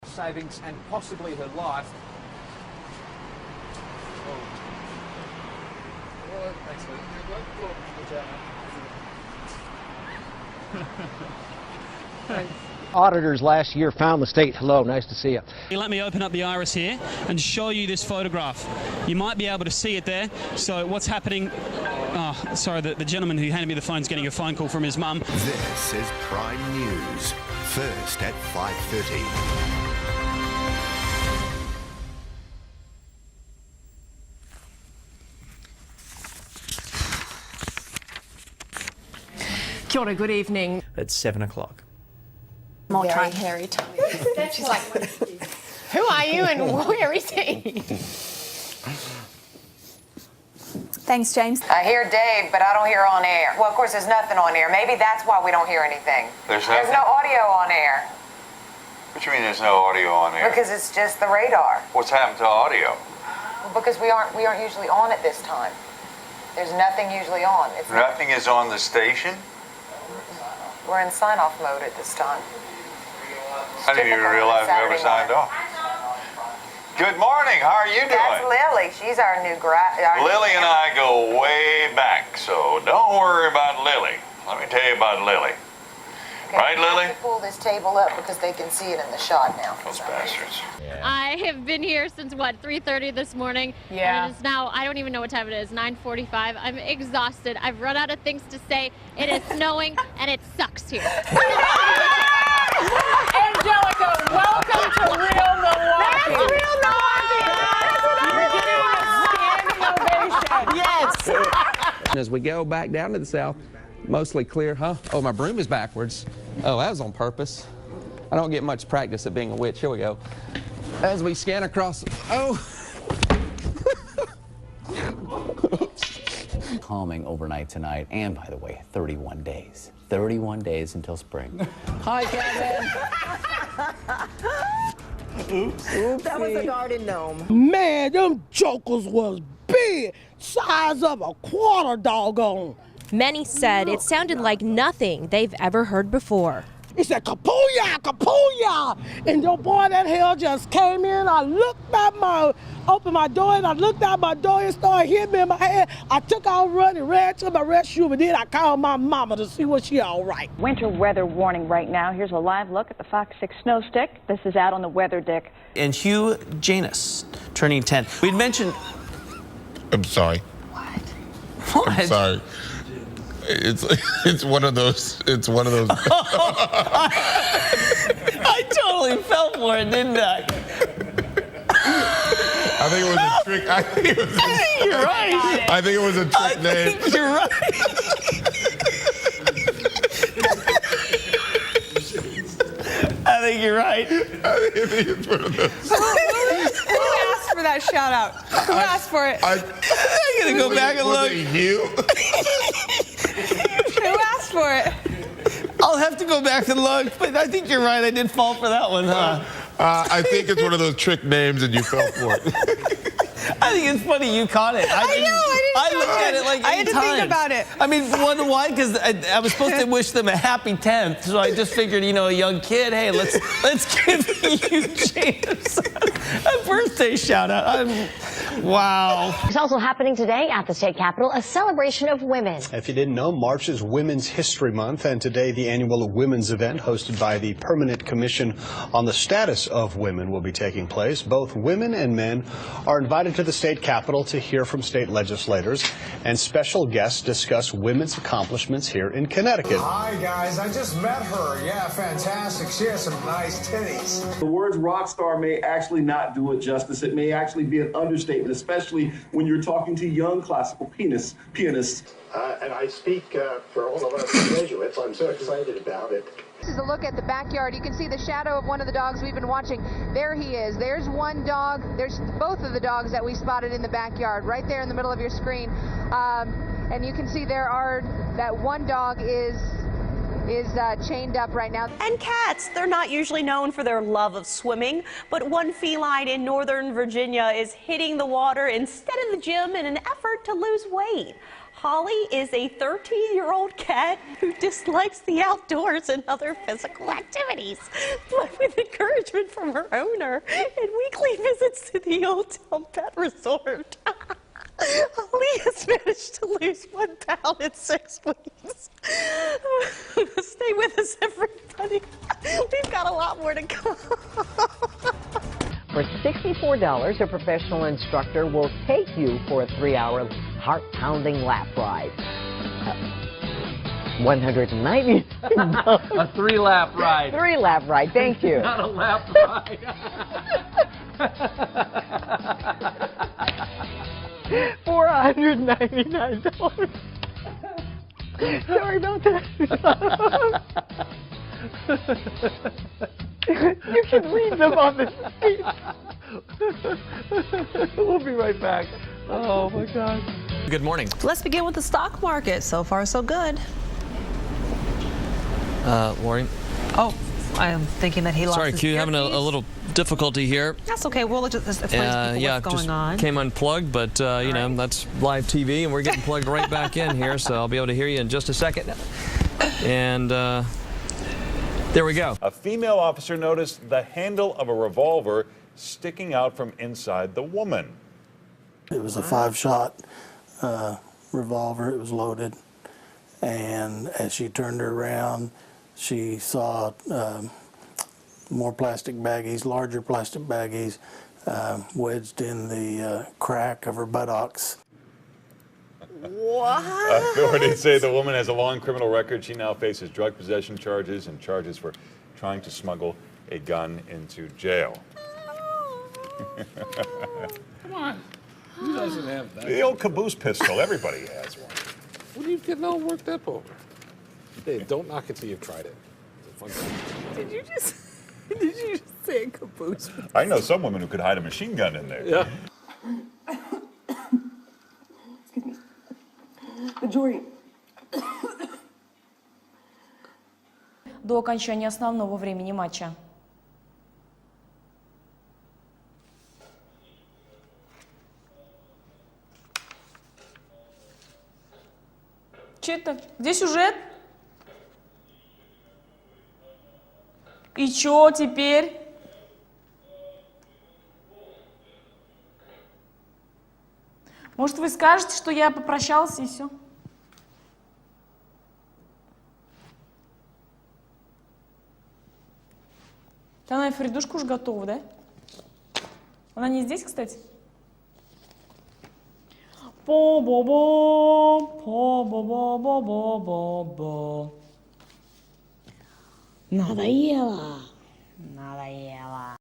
savings and possibly her life. Thanks, Lee. Auditors last year found the state. Hello, nice to see you. Let me open up the iris here and show you this photograph. You might be able to see it there. So what's happening? Oh, sorry, the gentleman who handed me the phone is getting a phone call from his mum. This is Prime News, first at 5:30. Kia ora, good evening. It's 7 o'clock. More trying Harry. She's like, who are you and where is he? Thanks, James. I hear Dave, but I don't hear on air. Well, of course, there's nothing on air. Maybe that's why we don't hear anything. There's no audio on air. What do you mean there's no audio on air? Because it's just the radar. What's happened to audio? Well, because we aren't usually on at this time. There's nothing usually on. Nothing is on the station? We're in sign-off mode at this time. I didn't even realize we ever signed off. Good morning. How are you doing? That's Lily. She's our new grad. Lily and I go way back, so don't worry about Lily. Let me tell you about Lily. Okay, right, Lily? I have to pull this table up because they can see it in the shot now. Those bastards. Yeah. I have been here since, what, 3:30 this morning? Yeah. And it is now, I don't even know what time it is, 9:45. I'm exhausted. I've run out of things to say. It is snowing, and it sucks here. Angelica, welcome to Real Milwaukee. That's Real Milwaukee. You're getting a standing ovation. Yes. As we go back down to the south, mostly clear, huh? Oh, my broom is backwards. Oh, that was on purpose. I don't get much practice at being a witch. Here we go. As we scan across, oh. Calming overnight tonight, and by the way, 31 days. 31 days until spring. Hi, Kevin. Oops. That was a garden gnome. Man, them jokers was big, size of a quarter doggone. Many said it sounded like nothing they've ever heard before. He said, kapooyah, kapooyah. And your boy, that hell just came in. I looked at opened my door, and I looked out my door and started hitting me in my head. I took out running, ran to my restroom, and then I called my mama to see was she all right. Winter weather warning right now. Here's a live look at the Fox 6 snow stick. This is out on the weather dick. And Hugh Janus, turning 10. We'd mentioned... I'm sorry. What? I'm sorry. It's one of those. I totally fell for it, didn't I? I think it was a trick. I think you're right. I think it was a trick name. You're right. I think you're right. I think it's one of those. Who asked for that shout out? Who asked for it? I'm gonna go back and look. You? Who asked for it? I'll have to go back and look, but I think you're right. I did fall for that one, huh? I think it's one of those trick names and you fell for it. I think it's funny you caught it. I looked at it like 8 times. I had to think about it. I mean, why? Because I was supposed to wish them a happy 10th, so I just figured, a young kid, hey, let's give you James a birthday shout out. Wow. It's also happening today at the state capitol, a celebration of women. If you didn't know, March is Women's History Month, and today the annual women's event hosted by the Permanent Commission on the Status of Women will be taking place. Both women and men are invited to the state capitol to hear from state legislators, and special guests discuss women's accomplishments here in Connecticut. Hi, guys. I just met her. Yeah, fantastic. She has some nice titties. The words rock star may actually not do it justice. It may actually be an understatement, especially when you're talking to young classical pianists. And I speak for all of us Jesuits. I'm so excited about it. This is a look at the backyard. You can see the shadow of one of the dogs we've been watching. There he is. There's one dog. There's both of the dogs that we spotted in the backyard, right there in the middle of your screen. And you can see that one dog is chained up right now. And cats, they're not usually known for their love of swimming, but one feline in Northern Virginia is hitting the water instead of the gym in an effort to lose weight. Polly is a 13-year-old cat who dislikes the outdoors and other physical activities, but with encouragement from her owner and weekly visits to the Old Town Pet Resort. Holly has managed to lose 1 pound in 6 weeks. Stay with us, everybody. We've got a lot more to come. For $64, a professional instructor will take you for a 3-hour heart-pounding lap ride. $190. A 3-lap ride. 3-lap ride, thank you. Not a lap ride. $499. Sorry about that. You can read them on the sheet. We'll be right back. Oh my God. Good morning. Let's begin with the stock market. So far, so good. Lori. Oh, I am thinking that he lost Sorry, his Q, having a little difficulty here. That's okay. We'll just explain to people yeah, what's going just on. came unplugged, but you know, that's live TV, and we're getting plugged right back in here, so I'll be able to hear you in just a second. And there we go. A female officer noticed the handle of a revolver sticking out from inside the woman. It was a 5-shot revolver. It was loaded. And as she turned her around, she saw more plastic baggies, larger plastic baggies, wedged in the crack of her buttocks. What? Authorities say the woman has a long criminal record. She now faces drug possession charges and charges for trying to smuggle a gun into jail. Come on. Who doesn't have that? The old caboose pistol. Everybody has one. What are you getting all worked up over? Hey, don't knock it till you've tried it. It's a fun Did you just say caboose? I know some women who could hide a machine gun in there. Yeah. Джори. До окончания основного времени матча. Че это? Где сюжет? И чё теперь? Может, вы скажете, что я попрощалась и все? Она и Фридушка уж готова, да? Она не здесь, кстати? По-бо-бо, по-бо-бо-бо-бо-бо. Надоело. Надоело.